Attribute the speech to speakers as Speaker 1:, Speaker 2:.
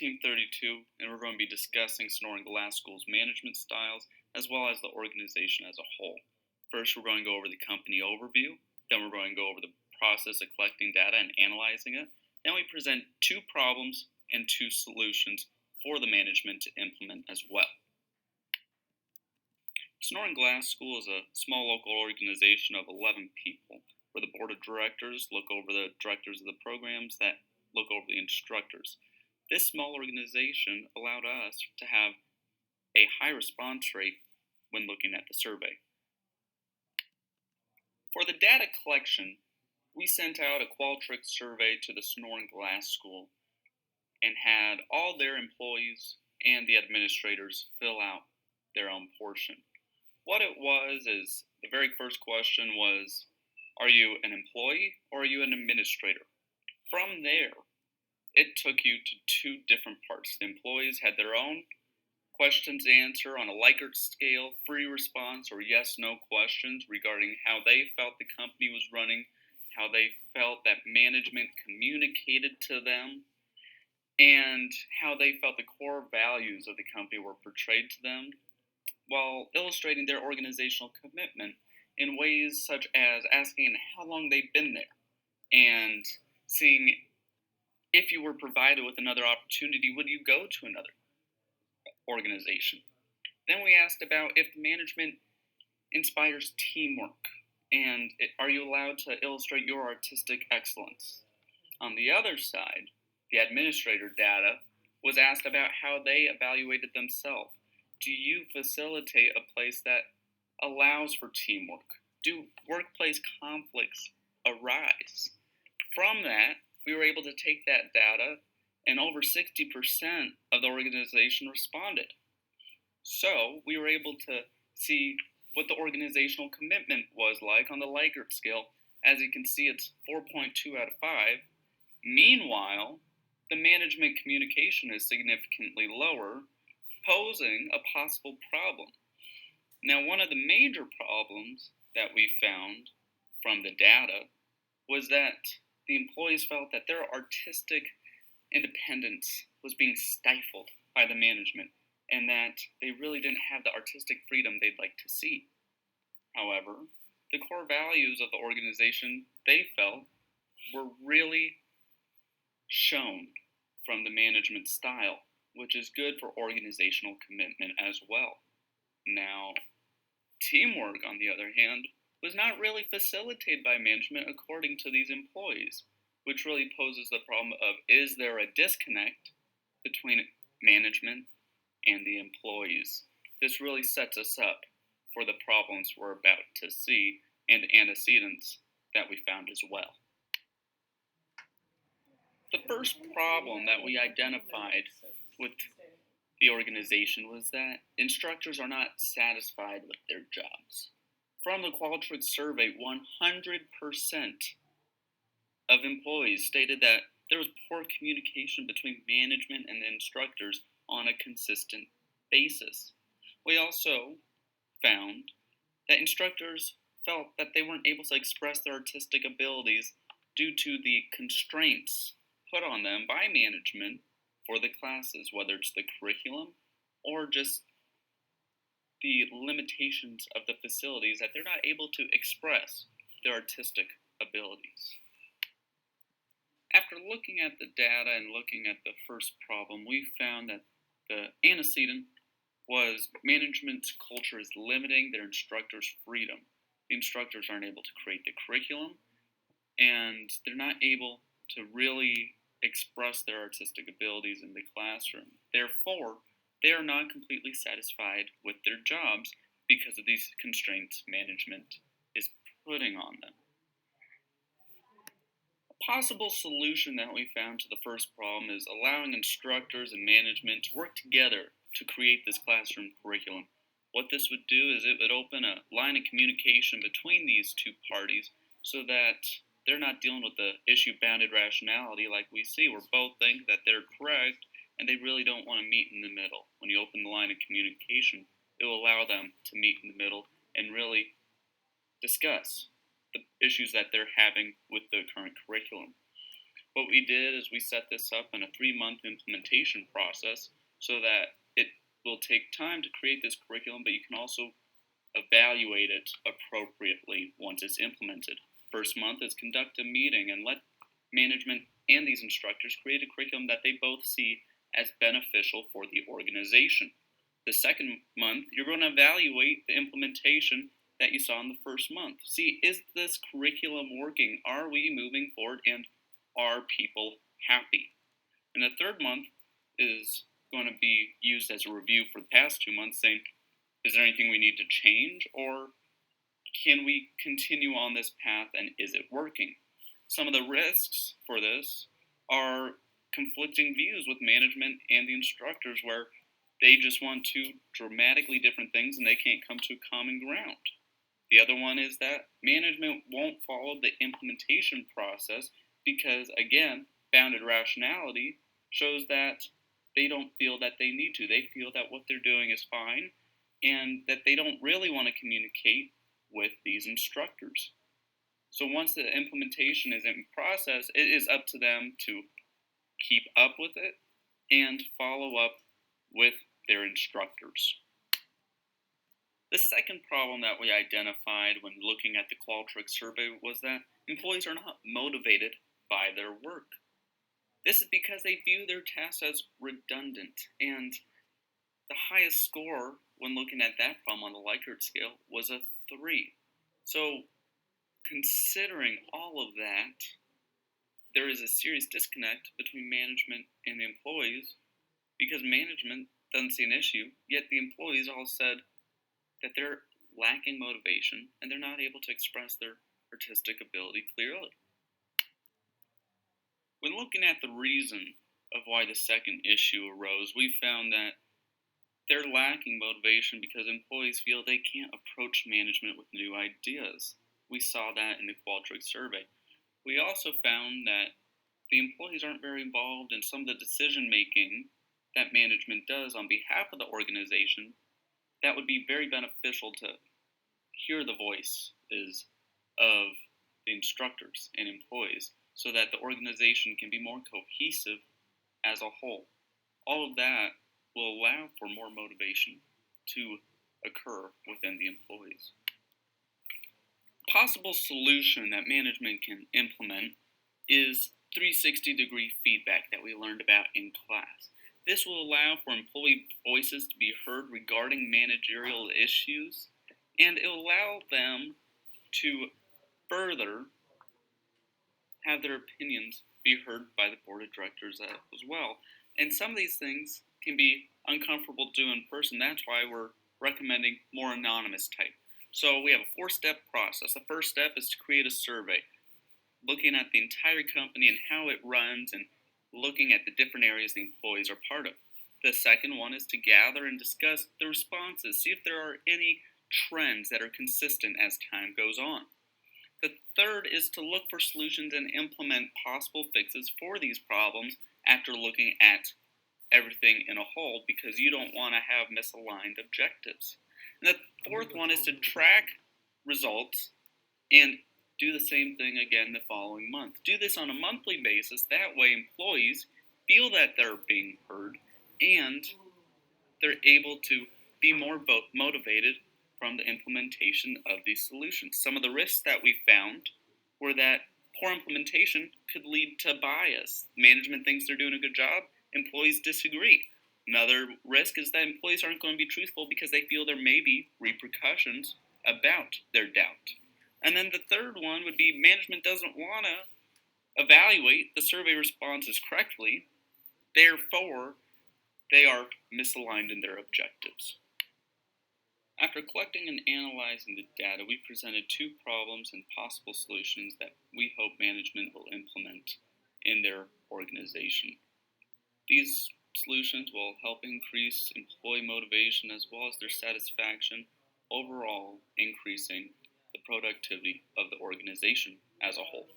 Speaker 1: Team 32, and we're going to be discussing Sonoran Glass School's management styles as well as the organization as a whole. First, we're going to go over the company overview, then we're going to go over the process of collecting data and analyzing it. Then we present two problems and two solutions for the management to implement as well. Sonoran Glass School is a small local organization of 11 people, where the board of directors look over the directors of the programs that look over the instructors. This small organization allowed us to have a high response rate when looking at the survey. For the data collection, we sent out a Qualtrics survey to the Sonoran Glass School and had all their employees and the administrators fill out their own portion. What it was is the very first question was, are you an employee or are you an administrator? From there, it took you to two different parts. The employees had their own questions to answer on a Likert scale, free response, or yes/no questions regarding how they felt the company was running, how they felt that management communicated to them, and how they felt the core values of the company were portrayed to them, while illustrating their organizational commitment in ways such as asking how long they've been there and seeing if you were provided with another opportunity, would you go to another organization? Then we asked about if management inspires teamwork and are you allowed to illustrate your artistic excellence? On the other side, the administrator data was asked about how they evaluated themselves. Do you facilitate a place that allows for teamwork? Do workplace conflicts arise? From that, we were able to take that data, and over 60% of the organization responded. So we were able to see what the organizational commitment was like on the Likert scale. As you can see, it's 4.2 out of 5. Meanwhile, the management communication is significantly lower, posing a possible problem. Now, one of the major problems that we found from the data was that the employees felt that their artistic independence was being stifled by the management and that they really didn't have the artistic freedom they'd like to see. However, the core values of the organization, they felt, were really shown from the management style, which is good for organizational commitment as well. Now, teamwork, on the other hand, was not really facilitated by management according to these employees, which really poses the problem of, is there a disconnect between management and the employees? This really sets us up for the problems we're about to see and the antecedents that we found as well. The first problem that we identified with the organization was that instructors are not satisfied with their jobs. From the Qualtrics survey, 100% of employees stated that there was poor communication between management and the instructors on a consistent basis. We also found that instructors felt that they weren't able to express their artistic abilities due to the constraints put on them by management for the classes, whether it's the curriculum or just the limitations of the facilities, that they're not able to express their artistic abilities. After looking at the data and looking at the first problem, we found that the antecedent was management's culture is limiting their instructors' freedom. The instructors aren't able to create the curriculum, and they're not able to really express their artistic abilities in the classroom. Therefore, they are not completely satisfied with their jobs because of these constraints management is putting on them. A possible solution that we found to the first problem is allowing instructors and management to work together to create this classroom curriculum. What this would do is it would open a line of communication between these two parties so that they're not dealing with the issue-bounded rationality like we see, where both think that they're correct and they really don't want to meet in the middle. When you open the line of communication, it will allow them to meet in the middle and really discuss the issues that they're having with the current curriculum. What we did is we set this up in a 3-month implementation process so that it will take time to create this curriculum, but you can also evaluate it appropriately once it's implemented. First month is conduct a meeting and let management and these instructors create a curriculum that they both see as beneficial for the organization. The second month, you're going to evaluate the implementation that you saw in the first month. See, is this curriculum working? Are we moving forward, and are people happy? And the third month is going to be used as a review for the past 2 months, saying, is there anything we need to change, or can we continue on this path, and is it working? Some of the risks for this are conflicting views with management and the instructors, where they just want two dramatically different things and they can't come to a common ground. The other one is that management won't follow the implementation process because, again, bounded rationality shows that they don't feel that they need to. They feel that what they're doing is fine and that they don't really want to communicate with these instructors. So once the implementation is in process, it is up to them to keep up with it and follow up with their instructors. The second problem that we identified when looking at the Qualtrics survey was that employees are not motivated by their work. This is because they view their tasks as redundant, and the highest score when looking at that problem on the Likert scale was a 3. So, considering all of that, there is a serious disconnect between management and the employees because management doesn't see an issue, yet the employees all said that they're lacking motivation and they're not able to express their artistic ability clearly. When looking at the reason of why the second issue arose, we found that they're lacking motivation because employees feel they can't approach management with new ideas. We saw that in the Qualtrics survey. We also found that the employees aren't very involved in some of the decision making that management does on behalf of the organization. That would be very beneficial to hear the voices of the instructors and employees so that the organization can be more cohesive as a whole. All of that will allow for more motivation to occur within the employees. Possible solution that management can implement is 360-degree feedback that we learned about in class. This will allow for employee voices to be heard regarding managerial issues, and it will allow them to further have their opinions be heard by the board of directors as well. And some of these things can be uncomfortable to do in person. That's why we're recommending more anonymous type. So we have a 4-step process. The first step is to create a survey, looking at the entire company and how it runs and looking at the different areas the employees are part of. The second one is to gather and discuss the responses, see if there are any trends that are consistent as time goes on. The third is to look for solutions and implement possible fixes for these problems after looking at everything in a whole, because you don't want to have misaligned objectives. And the fourth one is to track results and do the same thing again the following month. Do this on a monthly basis. That way employees feel that they're being heard and they're able to be more motivated from the implementation of these solutions. Some of the risks that we found were that poor implementation could lead to bias. Management thinks they're doing a good job, employees disagree. Another risk is that employees aren't going to be truthful because they feel there may be repercussions about their doubt. And then the third one would be management doesn't want to evaluate the survey responses correctly, therefore they are misaligned in their objectives. After collecting and analyzing the data, we presented 2 problems and possible solutions that we hope management will implement in their organization. These solutions will help increase employee motivation as well as their satisfaction, overall increasing the productivity of the organization as a whole.